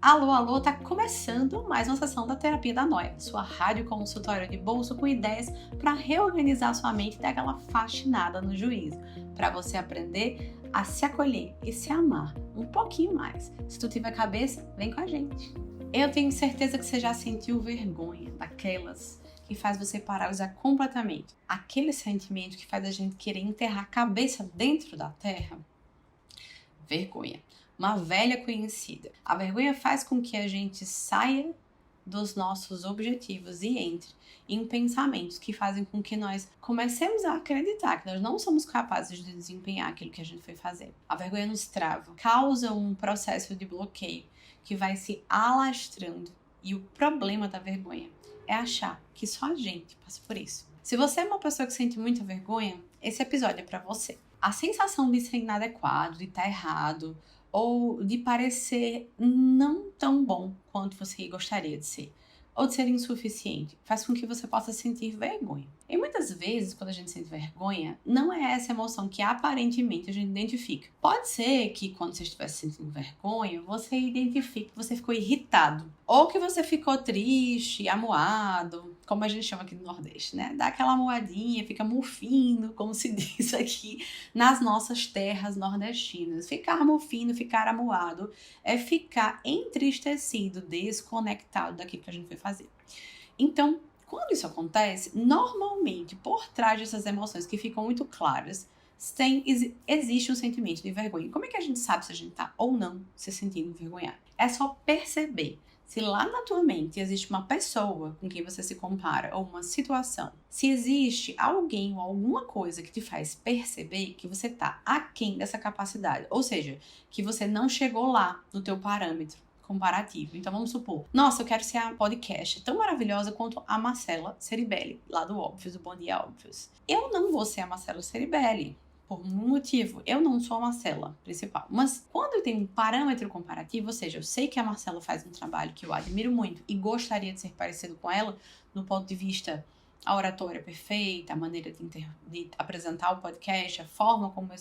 Alô, alô, tá começando mais uma sessão da Terapia da Noia, sua rádio consultório de bolso com ideias para reorganizar sua mente e dar aquela faxinada no juízo, para você aprender a se acolher e se amar um pouquinho mais. Se tu tiver cabeça, vem com a gente. Eu tenho certeza que você já sentiu vergonha daquelas que faz você paralisar completamente. Aquele sentimento que faz a gente querer enterrar a cabeça dentro da terra. Vergonha. Uma velha conhecida. A vergonha faz com que a gente saia dos nossos objetivos e entre em pensamentos que fazem com que nós comecemos a acreditar que nós não somos capazes de desempenhar aquilo que a gente foi fazer. A vergonha nos trava, causa um processo de bloqueio que vai se alastrando. E o problema da vergonha é achar que só a gente passa por isso. Se você é uma pessoa que sente muita vergonha, esse episódio é para você. A sensação de ser inadequado, de estar errado, ou de parecer não tão bom quanto você gostaria de ser, ou de ser insuficiente, faz com que você possa sentir vergonha. E muitas vezes, quando a gente sente vergonha, não é essa emoção que aparentemente a gente identifica. Pode ser que quando você estiver sentindo vergonha, você identifique que você ficou irritado, ou que você ficou triste, amuado, como a gente chama aqui no Nordeste, né? Dá aquela amuadinha, fica mufino, como se diz aqui nas nossas terras nordestinas. Ficar mufino, ficar amuado, é ficar entristecido, desconectado daquilo que a gente foi fazer. Então, quando isso acontece, normalmente, por trás dessas emoções que ficam muito claras, existe um sentimento de vergonha. Como é que a gente sabe se a gente está ou não se sentindo envergonhado? É só perceber se lá na tua mente existe uma pessoa com quem você se compara ou uma situação. Se existe alguém ou alguma coisa que te faz perceber que você está aquém dessa capacidade. Ou seja, que você não chegou lá no teu parâmetro comparativo. Então vamos supor, nossa, eu quero ser a podcast tão maravilhosa quanto a Marcela Ceribelli, lá do Óbvios, do Bom Dia Óbvios. Eu não vou ser a Marcela Ceribelli, por um motivo, eu não sou a Marcela principal. Mas quando eu tenho um parâmetro comparativo, ou seja, eu sei que a Marcela faz um trabalho que eu admiro muito e gostaria de ser parecido com ela, no ponto de vista a oratória perfeita, a maneira de apresentar o podcast, a forma como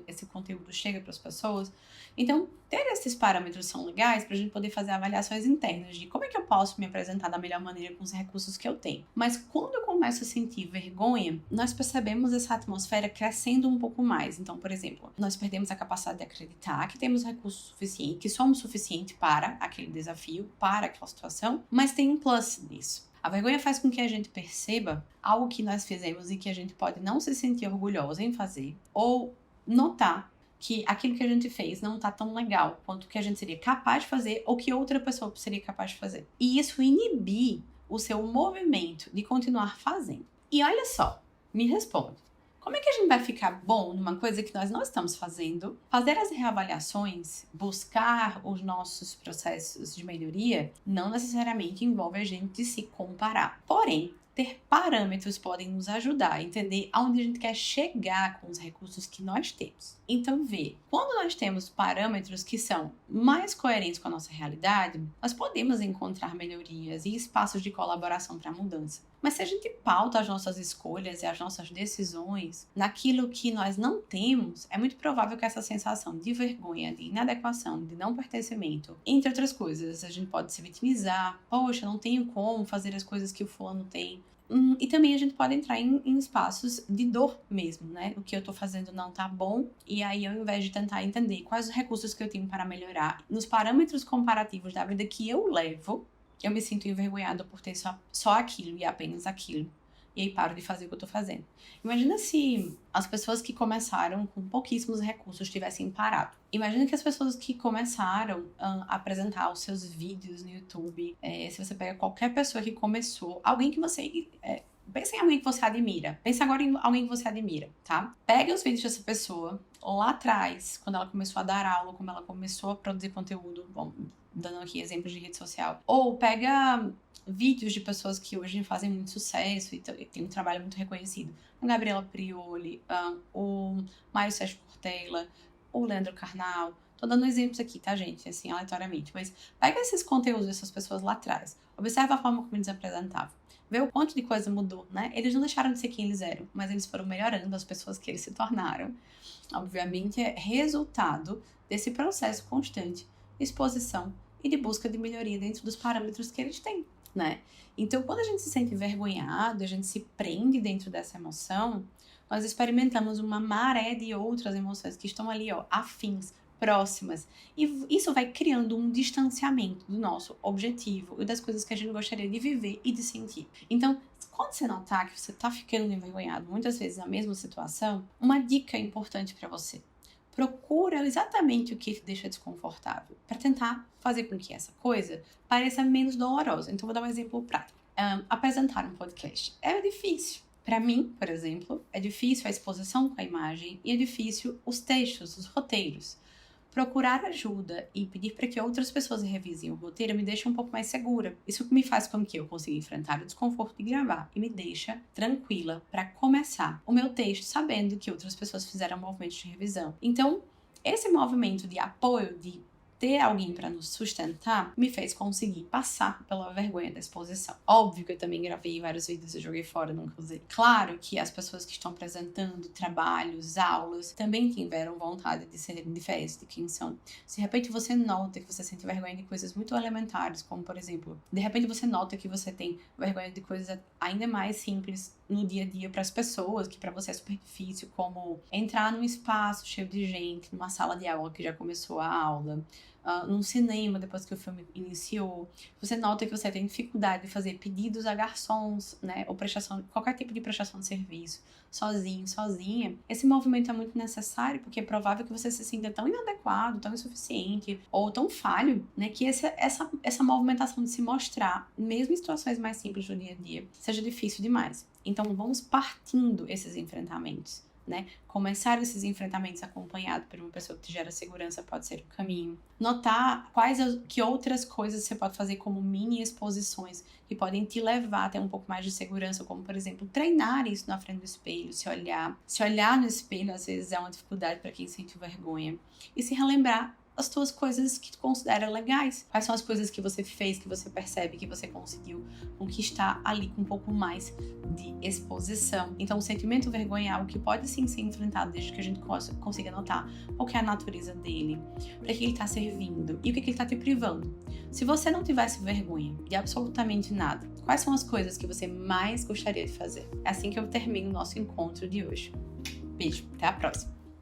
esse conteúdo chega para as pessoas. Então, ter esses parâmetros são legais para a gente poder fazer avaliações internas de como é que eu posso me apresentar da melhor maneira com os recursos que eu tenho. Mas quando eu começo a sentir vergonha, nós percebemos essa atmosfera crescendo um pouco mais. Então, por exemplo, nós perdemos a capacidade de acreditar que temos recursos suficientes, que somos suficientes para aquele desafio, para aquela situação, mas tem um plus nisso. A vergonha faz com que a gente perceba algo que nós fizemos e que a gente pode não se sentir orgulhosa em fazer, ou notar que aquilo que a gente fez não está tão legal quanto o que a gente seria capaz de fazer ou que outra pessoa seria capaz de fazer. E isso inibir o seu movimento de continuar fazendo. E olha só, me responde. Como é que a gente vai ficar bom numa coisa que nós não estamos fazendo? Fazer as reavaliações, buscar os nossos processos de melhoria, não necessariamente envolve a gente se comparar. Porém, ter parâmetros podem nos ajudar a entender aonde a gente quer chegar com os recursos que nós temos. Então, quando nós temos parâmetros que são mais coerentes com a nossa realidade, nós podemos encontrar melhorias e espaços de colaboração para a mudança. Mas se a gente pauta as nossas escolhas e as nossas decisões naquilo que nós não temos, é muito provável que essa sensação de vergonha, de inadequação, de não pertencimento, entre outras coisas, a gente pode se vitimizar. Poxa, não tenho como fazer as coisas que o fulano tem. E também a gente pode entrar em espaços de dor mesmo, né? O que eu tô fazendo não tá bom, e aí ao invés de tentar entender quais os recursos que eu tenho para melhorar, nos parâmetros comparativos da vida que eu levo, eu me sinto envergonhada por ter só aquilo e apenas aquilo. E aí paro de fazer o que eu tô fazendo. Imagina se as pessoas que começaram com pouquíssimos recursos tivessem parado. Imagina que as pessoas que começaram a apresentar os seus vídeos no YouTube, se você pega qualquer pessoa que começou, alguém que você... pensa em alguém que você admira. Pensa agora em alguém que você admira, tá? Pega os vídeos dessa pessoa lá atrás, quando ela começou a dar aula, como ela começou a produzir conteúdo, bom, dando aqui exemplos de rede social. Ou pega vídeos de pessoas que hoje fazem muito sucesso e tem um trabalho muito reconhecido. A Gabriela Prioli, o Mário Sérgio Cortella, o Leandro Carnal. Tô dando exemplos aqui, tá, gente? Assim, aleatoriamente. Mas pega esses conteúdos dessas pessoas lá atrás. Observa a forma como eles apresentavam. Vê o quanto de coisa mudou, né? Eles não deixaram de ser quem eles eram, mas eles foram melhorando as pessoas que eles se tornaram. Obviamente, é resultado desse processo constante de exposição e de busca de melhoria dentro dos parâmetros que eles têm, né? Então, quando a gente se sente envergonhado, a gente se prende dentro dessa emoção, nós experimentamos uma maré de outras emoções que estão ali, ó, afins, próximas. E isso vai criando um distanciamento do nosso objetivo e das coisas que a gente gostaria de viver e de sentir. Então, quando você notar que você está ficando envergonhado muitas vezes na mesma situação, uma dica importante para você. Procura exatamente o que te deixa desconfortável, para tentar fazer com que essa coisa pareça menos dolorosa. Então, vou dar um exemplo prático. Apresentar um podcast é difícil. Para mim, por exemplo, é difícil a exposição com a imagem e é difícil os textos, os roteiros. Procurar ajuda e pedir para que outras pessoas revisem o roteiro me deixa um pouco mais segura. Isso me faz com que eu consiga enfrentar o desconforto de gravar e me deixa tranquila para começar o meu texto sabendo que outras pessoas fizeram movimentos de revisão. Então, esse movimento de apoio, de ter alguém para nos sustentar, me fez conseguir passar pela vergonha da exposição. Óbvio que eu também gravei vários vídeos e joguei fora, nunca usei. Claro que as pessoas que estão apresentando trabalhos, aulas, também tiveram vontade de serem diferentes de quem são. Se de repente você nota que você sente vergonha de coisas muito elementares, como por exemplo, de repente você nota que você tem vergonha de coisas ainda mais simples no dia a dia para as pessoas, que para você é super difícil, como entrar num espaço cheio de gente, numa sala de aula que já começou a aula, num cinema depois que o filme iniciou. Você nota que você tem dificuldade de fazer pedidos a garçons, né, ou qualquer tipo de prestação de serviço, sozinho, sozinha. Esse movimento é muito necessário, porque é provável que você se sinta tão inadequado, tão insuficiente, ou tão falho, né, que essa movimentação de se mostrar, mesmo em situações mais simples do dia a dia, seja difícil demais. Então, vamos partindo esses enfrentamentos, né? Começar esses enfrentamentos acompanhado por uma pessoa que te gera segurança pode ser o caminho. Notar que outras coisas você pode fazer como mini exposições que podem te levar a ter um pouco mais de segurança, como, por exemplo, treinar isso na frente do espelho, se olhar. Se olhar no espelho, às vezes, é uma dificuldade para quem sente vergonha. E se relembrar as tuas coisas que tu considera legais. Quais são as coisas que você fez, que você percebe, que você conseguiu conquistar ali com um pouco mais de exposição. Então, o sentimento vergonha é algo que pode sim ser enfrentado desde que a gente consiga notar qual que é a natureza dele, para que ele está servindo e o que ele está te privando. Se você não tivesse vergonha de absolutamente nada, quais são as coisas que você mais gostaria de fazer? É assim que eu termino o nosso encontro de hoje. Beijo, até a próxima!